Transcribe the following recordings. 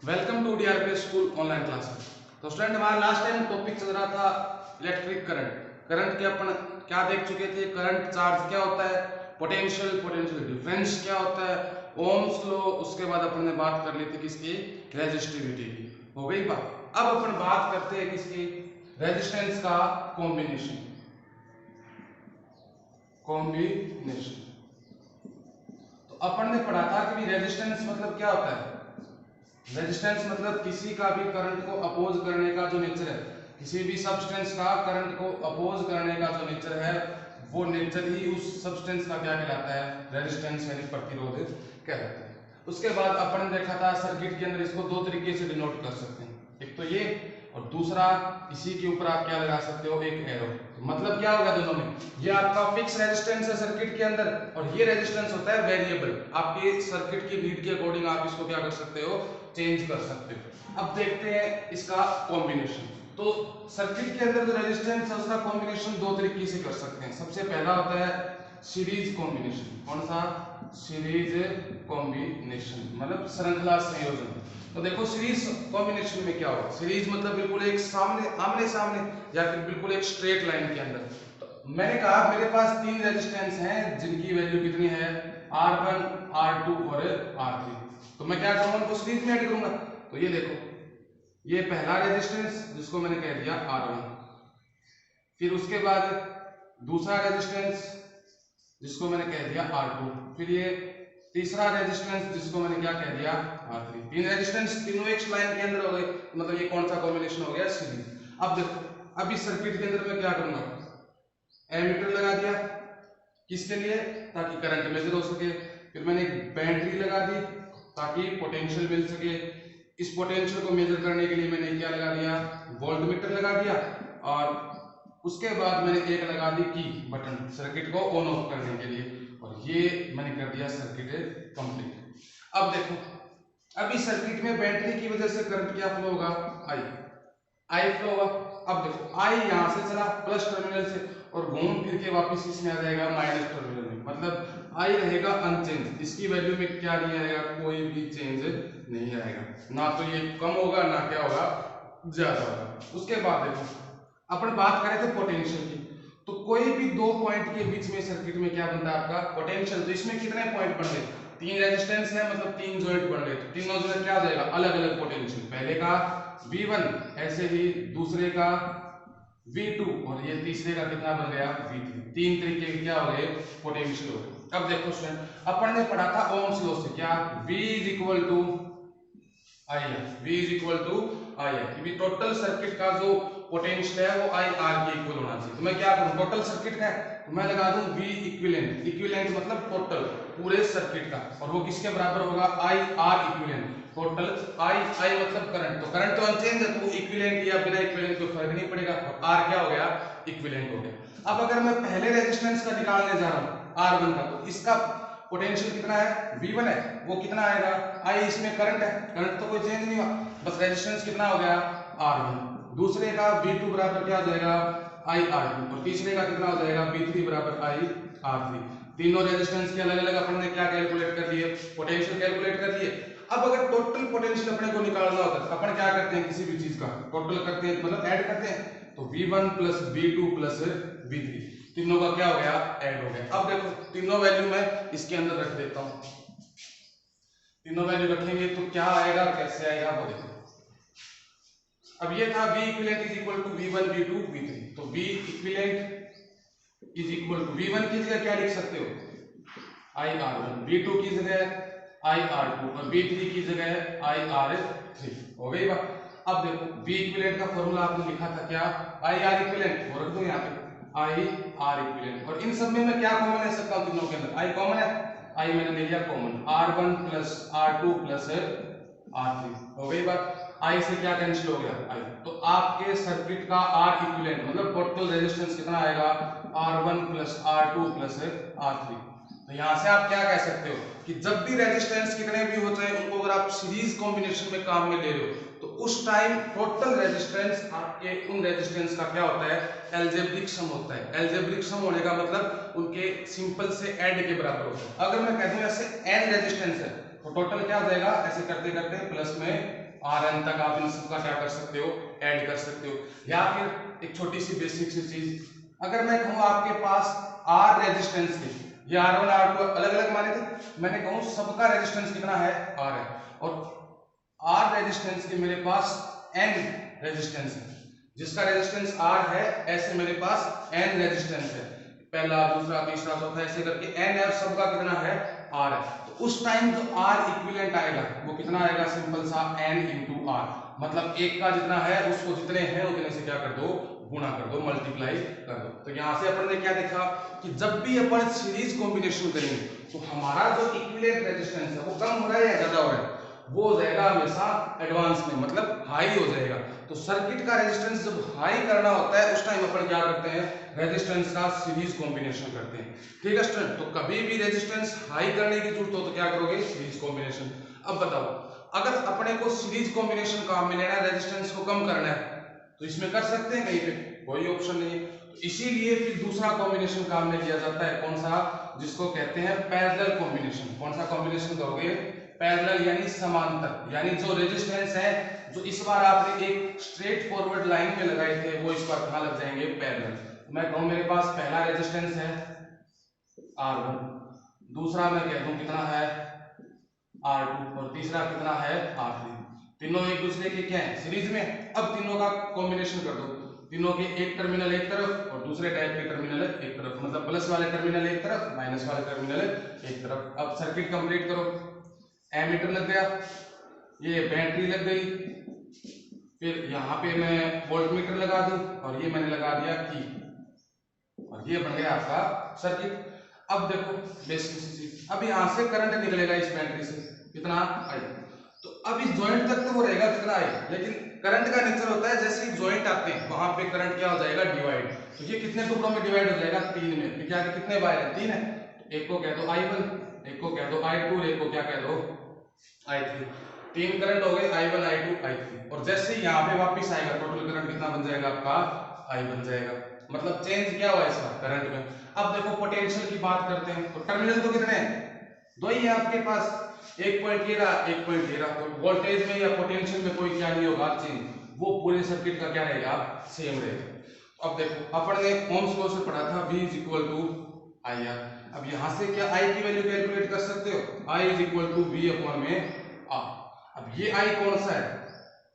Welcome to DRP school online classes. तो student, हमारा last time topic चल रहा था इलेक्ट्रिक करंट। करंट के अपन क्या देख चुके थे? करंट चार्ज क्या होता है, पोटेंशियल पोटेंशियल डिफरेंस क्या होता है, ओम्स लॉ। उसके बाद अपन ने बात कर ली थी किसकी? रेजिस्टिविटी की। हो गई बात। अब अपन बात करते हैं किसकी? रेजिस्टेंस का कॉम्बिनेशन। कॉम्बिनेशन तो अपन ने पढ़ा था कि रेजिस्टेंस मतलब क्या होता है। रेजिस्टेंस मतलब किसी का भी करंट को अपोज करने का जो नेचर है, किसी भी सब्सटेंस का करंट को अपोज करने का जो नेचर है, वो नेचर ही उस सब्सटेंस का क्या कहलाता है? रेजिस्टेंस यानी प्रतिरोध कहलाता है। उसके बाद अपन ने देखा था सर्किट के अंदर इसको दो तरीके से डिनोट कर सकते हैं, एक तो ये, और दूसरा इसी के ऊपर आप क्या लगा सकते हो? एक एरो। मतलब क्या होगा दोनों में? ये आपका फिक्स रेजिस्टेंस है सर्किट के अंदर, और ये रेजिस्टेंस होता है वेरिएबल। आपके सर्किट की नीड के अकॉर्डिंग आप इसको क्या कर सकते हो? चेंज कर सकते हो। अब देखते हैं इसका कॉम्बिनेशन। तो सर्किट के अंदर जो रेजिस्टेंस है उसका कॉम्बिनेशन दो तरीके से कर सकते हैं। सबसे पहला होता है सीरीज कॉम्बिनेशन। कौन सा? सीरीज कॉम्बिनेशन मतलब श्रृंखला संयोजन। तो देखो सीरीज कॉम्बिनेशन में क्या होगा? सीरीज मतलब बिल्कुल एक सामने आमने सामने या फिर बिल्कुल एक स्ट्रेट लाइन के अंदर। तो मैंने कहा मेरे पास तीन रेजिस्टेंस हैं जिनकी वैल्यू कितनी है? R1, R2 और R3। तो मैं क्या करूंगा? उनको सीरीज में ऐड करूंगा। तो ये देखो, ये पहला रेजिस्टेंस जिसको मैंने कह दिया R1, फिर उसके बाद दूसरा रेजिस्टेंस जिसको मैंने कह दिया R2, फिर ये तीसरा रेजिस्टेंस जिसको मैंने क्या कह दिया? R3। तीन रेजिस्टेंस तीनों एक लाइन के अंदर हो गए। मतलब ये कौन सा कॉम्बिनेशन हो गया? सीरीज। अब देखो, अब इस सर्किट के अंदर मैं क्या करूंगा? एमीटर लगा दिया। किसके लिए? ताकि करंट मेजर हो सके। फिर मैंने एक बैटरी लगा दी ताकि पोटेंशियल मिल सके। इस पोटेंशियल को मेजर करने के लिए मैंने क्या लगा दिया? वोल्टमीटर लगा दिया। और उसके बाद मैंने एक लगा दी की बटन सर्किट को ऑन ऑफ करने के लिए, और ये मैंने कर दिया सर्किट कंप्लीट। अब देखो, अब इस सर्किट में बैटरी की वजह से करंट क्या फ्लो होगा? आई फ्लो होगा। अब देखो, आई यहां से चला प्लस टर्मिनल से और घूम फिर के वापस इसमें आ जाएगा माइनस टर्मिनल में। मतलब आई रहेगा अनचेंज, इसकी वैल्यू में क्या नहीं आएगा? कोई भी चेंज नहीं आएगा। ना तो ये कम होगा ना क्या होगा? ज्यादा होगा। उसके बाद देखो, अपन बात करें थे पोटेंशियल की। तो कोई भी दो पॉइंट के बीच में सर्किट में क्या बनता है? आपका पोटेंशियल। तो इसमें कितने पॉइंट बन गए? तीन रेजिस्टेंस है, मतलब तीन जॉइंट बन गए। तो तीनों जॉइंट क्या हो जाएगा? अलग अलग पोटेंशियल। पहले का V1, ऐसे ही दूसरे का V2, और ये तीसरे का कितना बन गया? V3। तीन तरीके के क्या हो गए? पोटेंशियल हो गए। अब देखो स्टूडेंट, अपन ने पढ़ा था ओम्स लॉ से क्या? V is equal to I R. V is equal to I R. कि टोटल सर्किट का जो पोटेंशियल है वो आई आर के इक्वल होना चाहिए। तो मैं क्या करूं? टोटल सर्किट का है तो मैं लगा दूं V इक्विवेलेंट। इक्विवेलेंट मतलब टोटल पूरे सर्किट का, और वो किसके बराबर होगा? I R equivalent. Total I मतलब करंट। तो करंट तो अनचेंज है, तो इक्विवेलेंट या बिना इक्विवेलेंट को फर्क नहीं पड़ेगा। और आर क्या हो गया? इक्विवेलेंट हो गया। अब अगर मैं पहले रेजिस्टेंस का निकालने जा रहा हूं R1 का, तो इसका पोटेंशियल कितना है? V1 है। वो कितना आएगा? I। इसमें करंट है, करंट तो कोई चेंज नहीं हुआ, बस रेजिस्टेंस कितना हो गया? R1। दूसरे का V2 बराबर क्या हो जाएगा? IR2। और तीसरे का कितना हो जाएगा? V3 बराबर IR3। तीनों रेजिस्टेंस के अलग अलग अपन ने क्या कैलकुलेट कर लिए? पोटेंशियल कैलकुलेट कर लिए। अब अगर टोटल पोटेंशियल अपने को निकालना होता है अपन क्या करते हैं? किसी भी चीज का टोटल करते हैं, मतलब ऐड करते हैं। तो V1 plus V2 plus V3, तीनों का क्या हो गया? ऐड हो गया। अब देखो, तीनों वैल्यू मैं इसके अंदर रख देता हूं। तीनों वैल्यू रखेंगे तो क्या आएगा, कैसे आएगा वो देखो। अब ये था V equivalent is equal to V1 V2 V3। तो V equivalent is equal to V1 की जगह क्या लिख सकते हो? IR1, V2 की जगह IR2 और V3 की जगह IR3। हो गई बात। अब देखो, V इक्विवेलेंट का फॉर्मूला आपने लिखा था क्या? IR इक्विवेलेंट, और रख दो यहाँ पे IR इक्विवेलेंट। और इन सब में मैं क्या कॉमन ले सकता हूँ? तीनों के अंदर I कॉमन है। I मैंने ले लिया common, R1 plus R2 plus R3। हो गई बात। I से क्या कैंसिल हो गया? I। तो आपके सर्किट का R इक्विवेलेंट मतलब टोटल रेजिस्टेंस कितना आएगा? R1 plus R2 plus R3। तो यहां से आप क्या कह सकते हो कि जब भी रेजिस्टेंस कितने भी हो जाए, उनको अगर आप सीरीज कॉम्बिनेशन में काम में ले रहे हो, तो उस टाइम टोटल रेजिस्टेंस आपके उन रेजिस्टेंस का क्या होता है? एल्जेब्रिक सम होता है। एल्जेब्रिक सम होने का मतलब उनके सिंपल से ऐड के बराबर होता है। अगर मैं कह दूं ऐसे n रेजिस्टेंस है तो टोटल क्या हो जाएगा? ऐसे करते करते प्लस में Rn तक आप इन सबका क्या कर सकते हो, ऐड कर सकते हो। या फिर एक छोटी सी बेसिक सी चीज, अगर मैं कहूँ आपके पास R रेजिस्टेंस के, ये R1 R2 अलग अलग माने थे, मैंने कहूँ सबका रेजिस्टेंस कितना है, R है, और R रेजिस्टेंस के मेरे पास N रेजिस्टेंस है, जिसका रेजिस्टेंस R है ऐसे मेरे पास N रेजिस्टेंस है, पहला दूसरा तीसरा चौथा ऐसे करके N है, सबका कितना है, R है। तो उस टाइम जो R इक्विवेलेंट आएगा वो कितना आएगा, सिंपल सा N इंटू R, मतलब एक का जितना है उसको जितने हैं उतने से क्या कर दो, गुणा कर दो, मल्टीप्लाई कर दो। तो यहाँ से अपन ने क्या देखा कि जब भी अपन सीरीज कॉम्बिनेशन करेंगे तो हमारा जो इक्विवेलेंट रेजिस्टेंस है वो कम हो रहा है या ज्यादा हो रहा है, वो हो जाएगा हमेशा एडवांस में, मतलब हाई हो जाएगा। तो सर्किट का रेजिस्टेंस जब हाई करना होता है उस टाइम अपन क्या करते हैं, रेजिस्टेंस का सीरीज कॉम्बिनेशन करते हैं। ठीक है स्टूडेंट, तो कभी भी रेजिस्टेंस हाई करने की जरूरत हो तो क्या करोगे, सीरीज कॉम्बिनेशन। अब बताओ, अगर अपने को सीरीज कॉम्बिनेशन काम में लेना है, रेजिस्टेंस को कम करना है, तो इसमें कर सकते हैं, कहीं पे कोई ऑप्शन नहीं है, तो इसीलिए फिर दूसरा कॉम्बिनेशन काम में लिया जाता है, कौन सा, जिसको कहते हैं पैरेलल कॉम्बिनेशन। कौन सा कॉम्बिनेशन करोगे, पैरेलल यानी समांतर, यानी जो रेजिस्टेंस है जो इस बार आपने एक स्ट्रेट फॉरवर्ड लाइन में लगाए थे वो इस बार कहां लग जाएंगे, पैरेलल। मैं कहूं मेरे पास पहला रेजिस्टेंस है R1, दूसरा मैं कह दूं कितना है R2, और तीसरा कितना है R3। तीनों एक दूसरे के क्या है, सीरीज में। अब तीनों का कॉम्बिनेशन कर दो, तीनों के एक टर्मिनल एक तरफ और दूसरे टाइप के टर्मिनल एक तरफ, मतलब प्लस वाले टर्मिनल एक तरफ, माइनस वाले टर्मिनल एक तरफ। अब सर्किट कंप्लीट करो, एमीटर लग गया, ये बैटरी लग गई, फिर यहाँ पे मैं वोल्टमीटर लगा दूं और ये मैंने लगा दिया की, और ये बन गया आपका सर्किट। अब देखो बेसिक चीज, अब यहाँ से करंट निकलेगा इस बैटरी से, कितना आई, तो अब इस जॉइंट तक तो वो रहेगा कितना आई, लेकिन करंट का नेचर होता है जैसे ही जॉइंट आते हैं वहां पे करंट क्या हो जाएगा, डिवाइड। तो ये कितने टुकड़ों में डिवाइड हो जाएगा, 3 में। तो क्या कितने वायर है, 3 है, एक को कह दो I1, एक को कह दो I2, एक को क्या कह दो I3। 3 करंट हो गए, I1 I2 I3, और जैसे ही यहाँ पे वापिस आएगा टोटल करंट कितना बन जाएगा आपका, I बन जाएगा, मतलब चेंज क्या हुआ इसका करंट में। अब देखो पोटेंशियल की बात करते हैं, तो टर्मिनल तो कितने हैं, 2 ही है आपके पास, 1.13 1.13, तो वोल्टेज में या पोटेंशियल में कोई क्या नहीं होगा चेंज, वो पूरे सर्किट का क्या रहेगा, सेम रहेगा। अब देखो अपन ने ओम्स लॉ से पढ़ा था V = IR। अब यहां से क्या I की वैल्यू कैलकुलेट कर सकते हो, I = V/R। अब ये I कौन सा है,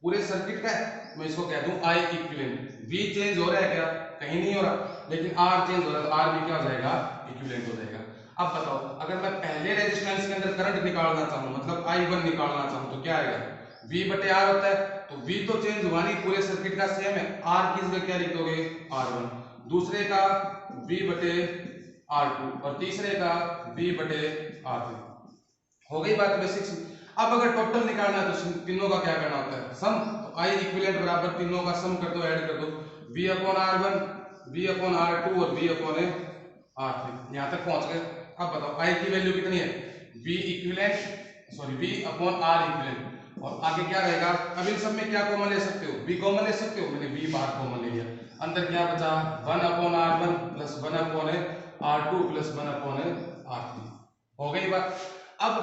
पूरे सर्किट का है, मैं इसको कह दूं I इक्विवेलेंट। V चेंज हो रहा है क्या, कहीं नहीं हो रहा, लेकिन R चेंज हो रहा है, तो R भी क्या हो जाएगा, इक्विवेलेंट हो जाएगा। अब बताओ, अगर मैं पहले रेजिस्टेंस के अंदर करंट निकालना चाहूं, मतलब I1 निकालना चाहूं, तो क्या आएगा, V/R होता है, तो V तो चेंज हुआ नहीं, पूरे सर्किट का सेम है, R की जगह क्या लिख दोगे, R1, दूसरे का V/R2 और तीसरे का V/R3। हो गई बात बेसिक्स। अब अगर टोटल निकालना है तो तीनों का क्या करना होता है, सम। तो I इक्विवेलेंट बराबर तीनों का सम कर दो, ऐड कर दो, V/R1 V/R2 और V/R3। यहां तक पहुंच गए। अब बताओ I की वैल्यू कितनी है, V V/R इक्विवेलेंट, और आगे क्या रहेगा, अब इन सब में क्या कॉमन ले सकते हो, V कॉमन ले सकते हो, मैंने V बाहर कॉमन ले लिया, अंदर क्या बचा 1/R1 + 1/R2 + 1/R3। हो गई बात। अब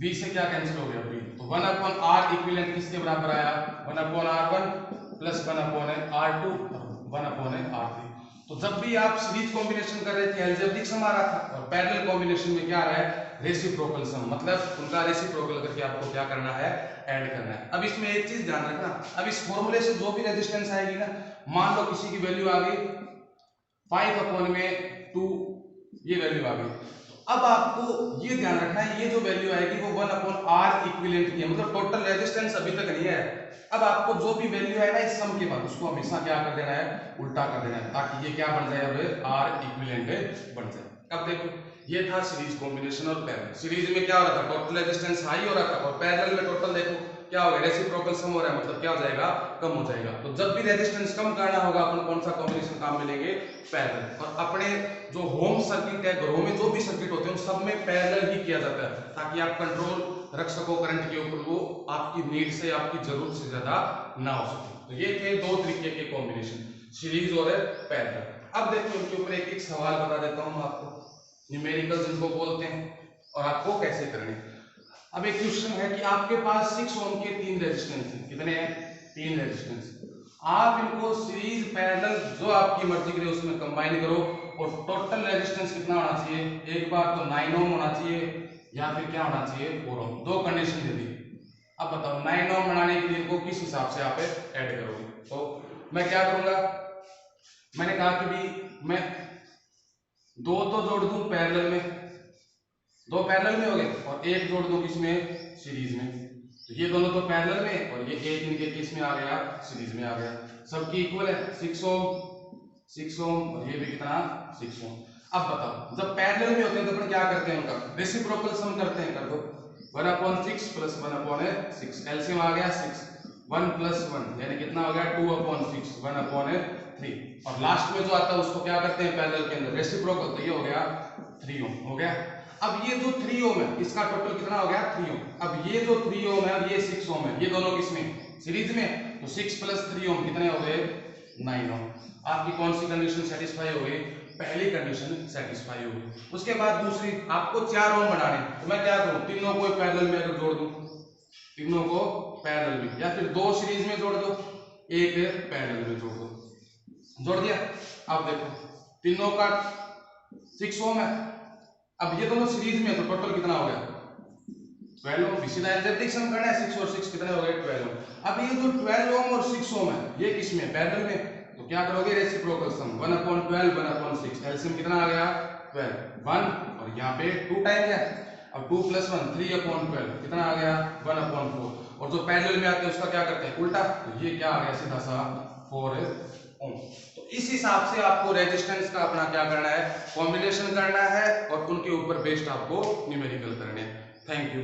V से क्या कैंसिल हो गया, V, तो 1/R इक्विवेलेंट किसके बराबर आया, 1/R1 + 1/R2 1/R3। तो जब भी आप सीरीज कॉम्बिनेशन कर रहे थे अलजेब्रिक सम आ रहा था, और पैरेलल कॉम्बिनेशन में क्या आ रहा है, रेसिप्रोकल सम, मतलब उनका रेसिप्रोकल करके आपको क्या करना है, ऐड करना है। अब इसमें एक चीज ध्यान रखना, अब इस फॉर्मूले से जो भी रेजिस्टेंस आएगी ना, मान लो किसी की वैल्यू आ गई 5/2, ये वैल्यू आ गई, अब आपको ये ध्यान रखना है ये जो वैल्यू आएगी वो 1/R इक्विवेलेंट की है, मतलब टोटल रेजिस्टेंस अभी तक नहीं है। अब आपको जो भी वैल्यू है ना इस सम के बाद उसको हमेशा क्या कर देना है, उल्टा कर देना है, ताकि ये क्या बन जाए, अब R इक्विवेलेंट बन जाए। अब देखो ये था सीरीज कॉम्बिनेशन और पैरेलल। सीरीज में क्या हो रहा था, टोटल रेजिस्टेंस हाई हो रहा था, और पैरेलल में टोटल देखो क्या हो गया, रेसिप्रोकल सम हो रहा है, मतलब क्या हो जाएगा, कम हो जाएगा। तो जब भी रेजिस्टेंस कम करना होगा अपन कौन सा कॉम्बिनेशन काम में लेंगे, पैरेलल। और अपने जो होम सर्किट है, घरों में जो भी सर्किट होते हैं उन सब में पैरेलल ही किया जाता है, ताकि आप कंट्रोल रख सको करंट के ऊपर, वो आपकी नीड से आपकी जरूरत से ज्यादा ना हो सके। तो ये थे 2 तरीके के कॉम्बिनेशन, सीरीज और पैरेलल। अब देखो इनके ऊपर एक एक सवाल बता देता हूं आपको, न्यूमेरिकल जिनको बोलते हैं, और आपको कैसे करने। अब एक क्वेश्चन है कि आपके पास 6 ओम के 3 रेजिस्टेंस हैं। कितने हैं? 3 रेजिस्टेंस। आप इनको सीरीज पैरेलल जो आपकी मर्जी करे उसमें कंबाइन करो और टोटल रेजिस्टेंस कितना होना चाहिए? एक बार तो 9 ओम होना चाहिए या फिर क्या होना चाहिए? 4 ओम। दो कंडीशन दे दी। अब बताओ 9 ओम बनाने के लिए इनको किस हिसाब से आप ऐड करोगे? तो मैं क्या करूंगा, मैंने कहा कि भी मैं दो तो जोड़ दूं पैरेलल में, दो पैरेलल में हो गए, और एक जोड़ दूं किसमें? सीरीज में। तो ये दोनों तो पैरेलल में और ये एक इनके किस में आ गया? सीरीज में आ गया। सबकी इक्वल है 6 ओम और ये भी कितना? 6 ओम। अब बताओ जब पैरेलल में होते हैं तो अपन क्या करते हैं? उनका रेसिप्रोकल सम करते हैं। कर दो 1/6 प्लस 1/6, एलसीएम आ गया 6, 1 + 1 यानी कितना हो गया? 2/6, 1/3, और लास्ट में जो आता है उसको क्या करते हैं पैरेलल के अंदर? रेसिप्रोकल। तो ये हो गया 3 ओम। हो गया। अब ये जो 3 ओम है इसका टोटल कितना हो गया? 3 ओम। अब ये जो 3 ओम है और ये 6 ओम है, ये दोनों किसमें? सीरीज में। तो 6 + 3 ओम कितने हो गए? 9 ओम। आपकी कौन सी कंडीशन सेटिस्फाई हो गई? पहली कंडीशन सेटिस्फाई हो गई। उसके बाद दूसरी, आपको 4 ओम बनाने, तो मैं क्या करूं? तीनों को पैरेलल में अगर जोड़ दूं, तीनों को पैरेलल में, या फिर दो सीरीज में जोड़ दो, एक पैरेलल में जोड़ दो। जोड़ दिया। अब देखो तीनों का 6 ओम है, अब ये दोनों सीरीज में, तो टोटल कितना हो गया? 12 ओम। सीधा एल्जेब्रिक सम करना है, 6 और 6 कितने हो गए? 12 ओम। अब ये जो 12 ओम और 6 ओम है ये किसमें? पैरेलल में। तो क्या करोगे? रेसिप्रोकल सम 1/12 1/6, एलसीएम कितना आ गया? 12, 1 और यहाँ पे 2 टाइम है। अब 2 + 1 3/12 कितना आ गया? 1/4। और जो पैरेलल में आते हैं उसका क्या करते हैं? उल्टा। तो ये क्या आ गया? सीधा सा 4 ओम। तो इस हिसाब से आपको रेजिस्टेंस का अपना क्या करना है? कॉम्बिनेशन करना है और उनके ऊपर बेस्ड आपको न्यूमेरिकल करने हैं। Thank you.